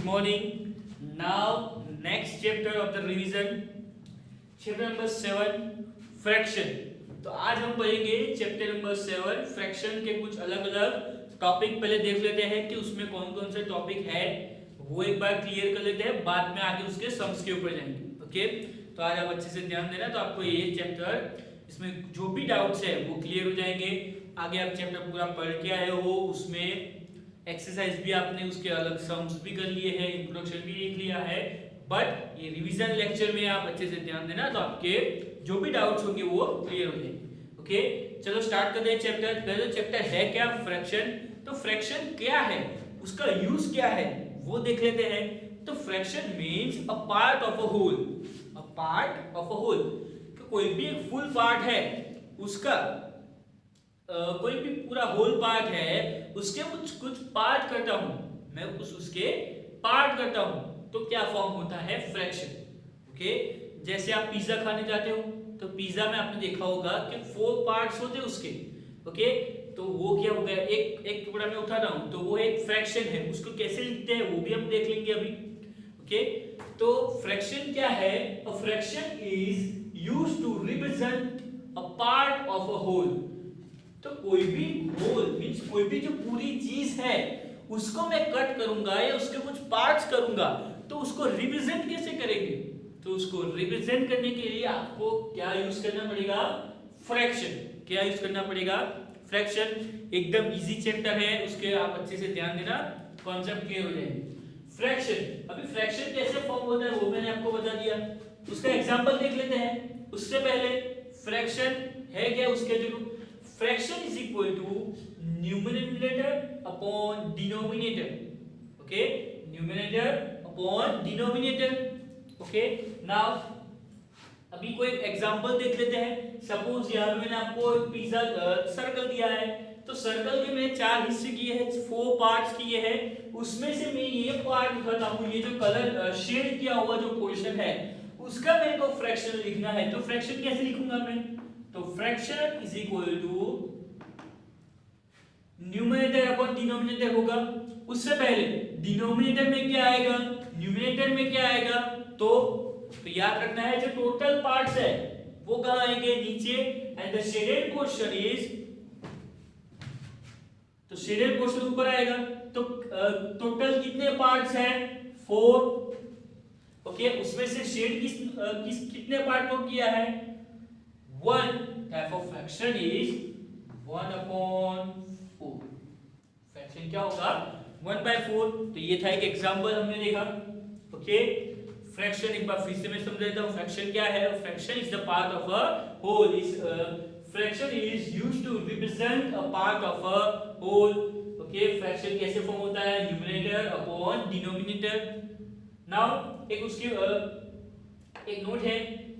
morning. Now, next chapter of the revision, chapter number 7, fraction. तो आज हम पढ़ेंगे चैप्टर नंबर 7 फ्रैक्शन के कुछ अलग अलग टॉपिक पहले देख लेते हैं कि उसमें कौन कौन से टॉपिक है वो एक बार क्लियर कर लेते हैं, बाद में आगे उसके सम्स के ऊपर जाएंगे। ओके, तो आज आप अच्छे से ध्यान देना, तो आपको ये चैप्टर इसमें जो भी डाउट्स है वो क्लियर हो जाएंगे। आगे आप चैप्टर पूरा पढ़ के आए हो, उसमें एक्सरसाइज भी आपने उसके अलग सम्स भी कर लिए हैं, इंट्रोडक्शन भी लिख लिया है, बट ये रिवीजन लेक्चर में आप अच्छे से ध्यान देना तो आपके जो भी डाउट्स होंगे वो क्लियर हो जाएंगे। ओके, चलो स्टार्ट करते हैं चैप्टर। पहले चैप्टर है क्या? फ्रैक्शन। तो फ्रैक्शन क्या है, उसका यूज क्या है वो देख लेते हैं। तो fraction means a part of a whole, a part of a whole. कोई भी एक फुल पार्ट है उसका कोई भी पूरा होल पार्ट है उसके कुछ पार्ट करता हूं मैं, उसके पार्ट करता हूं तो क्या फॉर्म होता है? फ्रैक्शन। ओके, जैसे आप पिज्जा खाने जाते हो तो पिज्जा में आपने देखा होगा कि 4 पार्ट्स होते हैं उसके। ओके, तो वो क्या हो गया, एक टुकड़ा मैं उठा रहा हूं तो वो एक फ्रैक्शन है। उसको कैसे लिखते हैं वो भी हम देख लेंगे अभी। ओके, तो फ्रैक्शन क्या है? A fraction is used to represent a part of a whole. तो कोई भी होल मींस कोई भी जो पूरी चीज है उसको मैं कट करूंगा या उसके कुछ पार्ट्स करूंगा तो उसको रिप्रेजेंट कैसे करेंगे? तो उसको रिप्रेजेंट करने के लिए आपको क्या यूज करना पड़ेगा? फ्रैक्शन। क्या यूज करना पड़ेगा? फ्रैक्शन। एकदम इजी चैप्टर है, उसके आप अच्छे से ध्यान देना, कॉन्सेप्ट क्लियर हो जाएंगे। फ्रैक्शन, अभी फ्रैक्शन कैसे फॉर्म होता है वो मैंने आपको बता दिया, उसका एग्जांपल देख लेते हैं। उससे पहले फ्रैक्शन है क्या, उसके जो fraction is equal to numerator upon denominator. Okay, numerator upon denominator. Okay, now अभी कोई एग्जांपल देख लेते हैं। सपोज यहां पे मैंने आपको पिज्जा सर्कल दिया है, तो सर्कल के मैं 4 हिस्से किए हैं, 4 पार्ट्स किए हैं। उसमें से मैं ये पार्ट उठाता हूं, ये जो कलर शेड किया हुआ जो पोर्शन है उसका मेरे को फ्रैक्शन लिखना है। तो फ्रैक्शन कैसे लिखूंगा मैं? तो fraction is equal to numerator upon denominator होगा। उससे पहले डिनोमिनेटर में क्या आएगा, न्यूमरेटर में क्या आएगा? तो याद रखना है जो टोटल पार्ट्स है वो कहां आएंगे? नीचे। And the shaded portion is, तो शेडेड पोर्शन ऊपर आएगा। तो टोटल कितने पार्ट्स हैं? 4। ओके, उसमें से शेड कितने पार्ट को किया है? 1 type of fraction is 1/4। Fraction क्या होगा? 1/4। तो ये था एक एग्जांपल हमने देखा। ओके, फ्रैक्शन एक बार फिर से मैं समझा देता हूं। फ्रैक्शन क्या है? Fraction is the part of a whole. Is fraction is used to represent a part of a whole. Okay, fraction कैसे फॉर्म होता है? Numerator upon denominator. नाउ एक उसकी एक नोट है,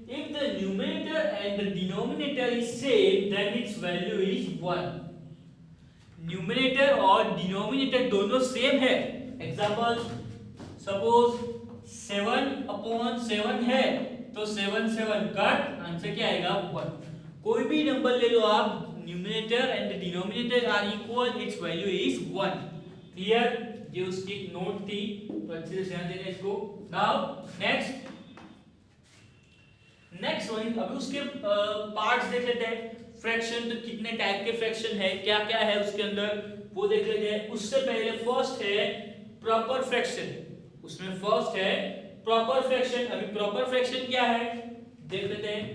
if the numerator and the denominator is same then its value is 1। Numerator और denominator दोनों same है। एग्जांपल सपोज 7/7 है तो 7 कट, आंसर क्या आएगा? 1। कोई भी नंबर ले लो आप, numerator and denominator are equal, its value is 1। Clear? ये उसकी एक नोट थी, तो अच्छे से ध्यान देना इसको। नाउ नेक्स्ट वन, अभी उसके पार्ट्स देख लेते हैं। फ्रैक्शन तो कितने टाइप के फ्रैक्शन है, क्या क्या है उसके अंदर वो देख लेते हैं। उससे पहले फर्स्ट है प्रॉपर फ्रैक्शन। उसमें फर्स्ट है प्रॉपर फ्रैक्शन। अभी प्रॉपर फ्रैक्शन क्या है देख लेते हैं।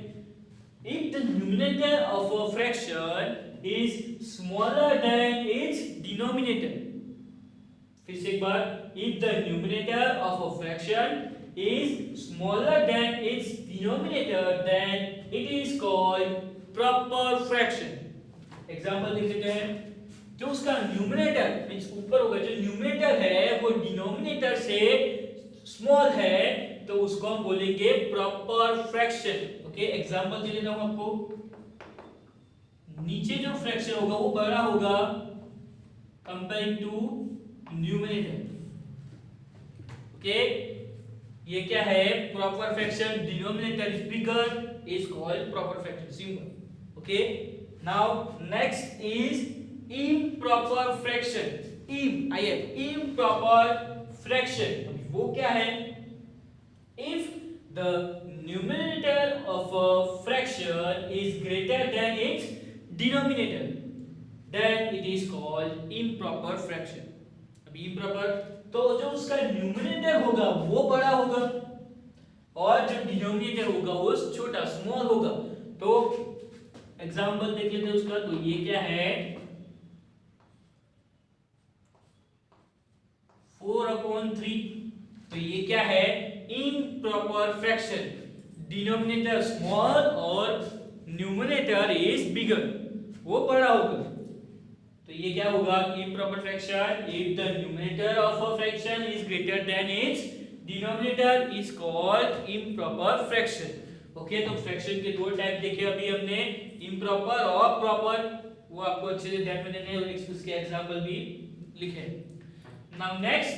If the numerator of a fraction is smaller than its denominator, फिर से एक बार, if the numerator of a fraction is smaller than its denominator then it is called proper fraction। Example देख लेते हैं। जो उसका न्यूमरेटर मींस ऊपर होगा, जो न्यूमरेटर है वो डिनोमिनेटर से स्मॉल है तो उसको हम बोलेंगे प्रॉपर फ्रैक्शन। ओके, एग्जांपल दे देता हूं आपको। नीचे जो फ्रैक्शन होगा वो बड़ा होगा कंपेयरिंग टू न्यूमरेटर। ओके, ये क्या है? Proper fraction. Denominator is bigger is called proper fraction, simple. Okay, now next is improper fraction. improper fraction। वो क्या है? If the numerator of a fraction is greater than its denominator then it is called improper fraction. अब improper तो जो उसका numerator होगा वो बड़ा होगा और जो डिनोमिनेटर होगा वो छोटा स्मॉल होगा। तो एग्जांपल देख लेते हैं उसका। तो ये क्या है? 4/3। तो ये क्या है? Improper fraction. डिनोमिनेटर स्मॉल और न्यूमरेटर इज बिगर, वो बड़ा होगा। तो ये क्या होगा? Improper fraction if the numerator of a fraction is greater than its denominator is called improper fraction. Okay, तो फ्रैक्शन के दो टाइप देखे अभी हमने, इम्प्रॉपर और प्रॉपर। वो आपको अच्छे से ध्यान में देने हैं, उसके एग्जांपल भी लिखे। Now next,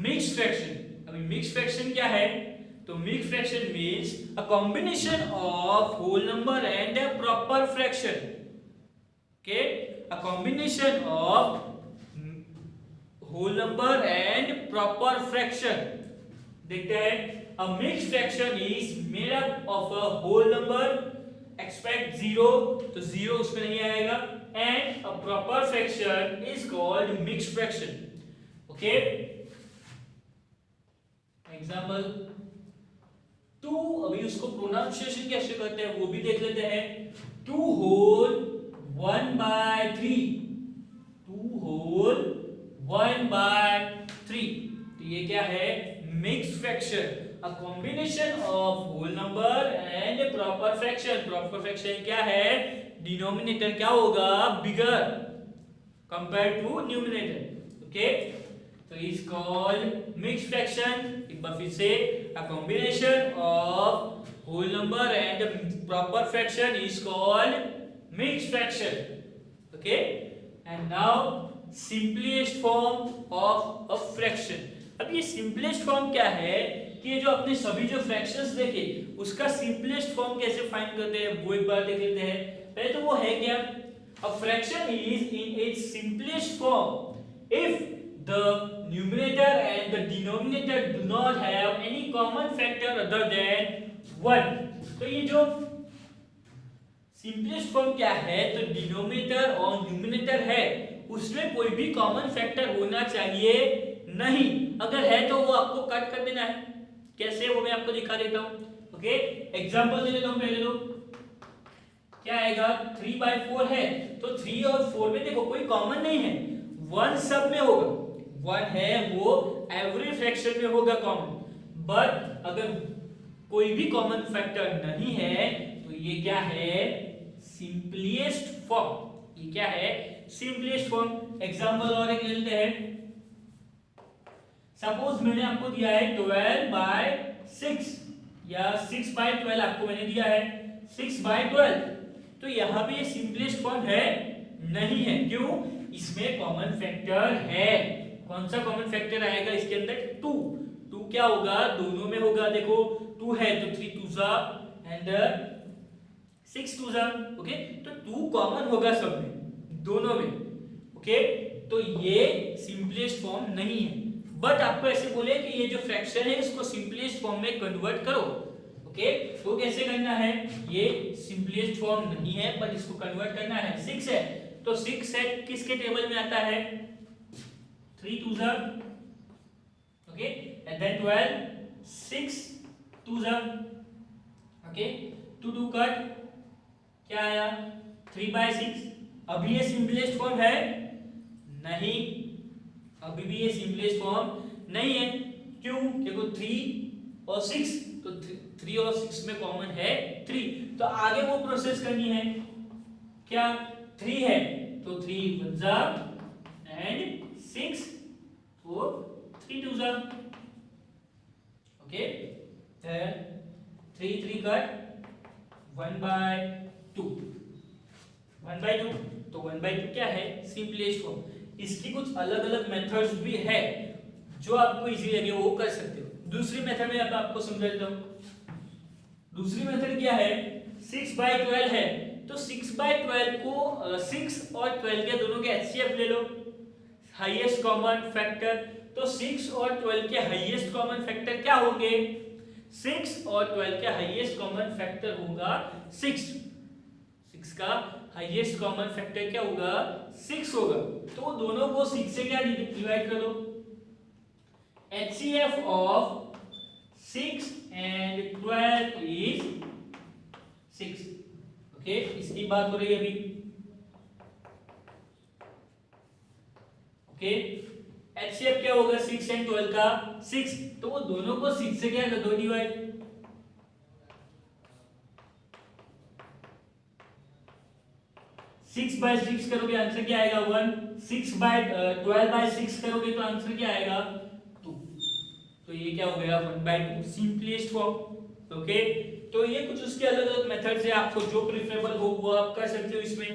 mixed fraction. अभी मिक्स्ड फ्रैक्शन क्या है? तो mixed fraction means a combination of whole number and a proper fraction. Okay, a combination of whole number and proper fraction. देखते हैं, a mixed fraction is made up of a whole number, expect 0 तो 0 उसमें नहीं आएगा, and a proper fraction is called mixed fraction. Okay, example 2। अभी उसको pronunciation कैसे करते हैं वो भी देख लेते हैं। 2 whole 1/3, 2 whole 1/3। तो ये क्या है? Mixed fraction, a combination of whole number and a proper fraction। proper fraction क्या है? डिनोमिनेटर क्या होगा? बिगर कंपेयर टू न्यूमरेटर। ओके, तो इज कॉल्ड मिक्स्ड फ्रैक्शन। एक बार फिर से, a combination of whole number and a proper fraction is called mixed fraction। okay, and now simplest form of a fraction। अब ये सिंपलेस्ट फॉर्म क्या है कि ये जो अपने सभी जो फ्रैक्शंस देखे उसका सिंपलेस्ट फॉर्म कैसे फाइंड करते हैं वो एक बार देख लेते हैं। पहले तो वो है क्या? अ fraction is in its simplest form if the numerator and the denominator do not have any common factor other than 1। तो ये जो सिंपलेस्ट फॉर्म क्या है? तो डिनोमिनेटर और न्यूमरेटर है उसमें कोई भी कॉमन फैक्टर होना चाहिए नहीं। अगर है तो वो आपको कट कर देना है। कैसे, वो मैं आपको दिखा देता हूं। ओके, एग्जांपल दे देता हूं पहले तो। क्या आएगा? 3/4 है तो 3 और 4 में देखो कोई कॉमन नहीं है, 1 सब में होगा। 1 है वो एवरी फ्रैक्शन में होगा कॉमन। बट अगर कोई भी कॉमन फैक्टर नहीं है तो ये क्या है? Simplest form. ये क्या है? Simplest form. एग्जांपल और एक ले लेते हैं। सपोज मैंने आपको दिया है 12/6 या 6/12 आपको मैंने दिया है 6/12। तो यहाँ पे सिंपलेस्ट फॉर्म है नहीं है। क्यों? इसमें कॉमन फैक्टर है। कौन सा कॉमन फैक्टर आएगा इसके अंदर? 2। 2 क्या होगा? दोनों में होगा। देखो 2 है तो 3 2 जा एंड 6 2 जा। ओके, तो 2 कॉमन होगा सब में, दोनों में। ओके, तो ये सिंपलेस्ट फॉर्म नहीं है। बट आपको ऐसे बोले कि ये जो फ्रैक्शन है इसको सिंपलेस्ट फॉर्म में कन्वर्ट करो। ओके, तो कैसे करना है? ये सिंपलेस्ट फॉर्म नहीं है बट इसको कन्वर्ट करना है। 6 है तो 6 है किसके टेबल में आता है? 3 2 जा। ओके, एंड देन 12 6 2 जा। ओके, 2 2 कट, क्या आया? 3/6। अभी ये सिंपलेस्ट फॉर्म है नहीं, अभी भी ये सिंपलेस्ट फॉर्म नहीं है। क्यों? देखो 3 और 6 तो 3 और 6 में कॉमन है 3। तो आगे वो प्रोसेस करनी है। क्या? 3 है तो 3 1 जा एंड 6 तो 3 2 जा। Okay, 3 3 cut 1/2। 1/2 तो 1/2 क्या है? Simplest form. इसकी कुछ अलग अलग मेथड्स भी है जो आपको इजी लगे वो कर सकते हो। दूसरी मेथड में अब आपको समझा देता हूं। दूसरी मेथड क्या है? 6/12 है तो 6/12 को 6 और 12 के दोनों के एचसीएफ ले लो, हाईएस्ट कॉमन फैक्टर। तो 6 और 12 के हाईएस्ट कॉमन फैक्टर क्या होंगे? 6 और 12 के हाईएस्ट कॉमन फैक्टर होगा 6। 6 का हाईएस्ट कॉमन फैक्टर क्या होगा? 6 होगा। तो दोनों को 6 से क्या डिवाइड करो? HCF of 6 and 12 is 6। Okay, इसकी बात हो रही है अभी। ओके, HCF क्या होगा 6 एंड 12 का? 6। तो वो दोनों को 6 से क्या कर दो डिवाइड। 6 by 6 करोगे आंसर क्या आएगा? 1। 12 by 6 करोगे तो आंसर क्या आएगा? 2। तो ये क्या हो गया? 1/2 सिंपलेस्ट फॉर्म। ओके, तो ये कुछ उसके अलग अलग मेथड्स है, आपको जो प्रेफरेबल हो वो आप कर सकते हो इसमें।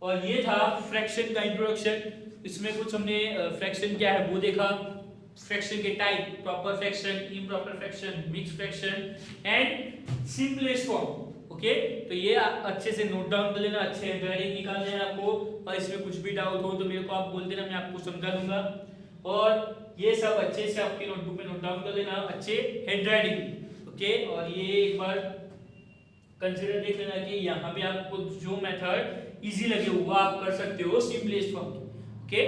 और ये था फ्रैक्शन का इंट्रोडक्शन। इसमें कुछ हमने फ्रैक्शन क्या है वो देखा, फ्रैक्शन के type, proper fraction, improper fraction, mixed fraction and simplest form. Okay, तो ये अच्छे से नोट डाउन कर लेना, अच्छे हैंडराइटिंग निकालना है आपको, और इसमें कुछ भी डाउट हो तो मेरे को आप बोल देना, मैं आपको समझा दूंगा। और ये सब अच्छे से आपके नोटबुक में नोट डाउन कर लेना, अच्छे हैंडराइटिंग। ओके, और ये एक बार कंसीडर देख लेना कि यहाँ पे आपको जो मेथड इजी लगे वो आप कर सकते हो सिंपलेस्ट फॉर्म। ओके।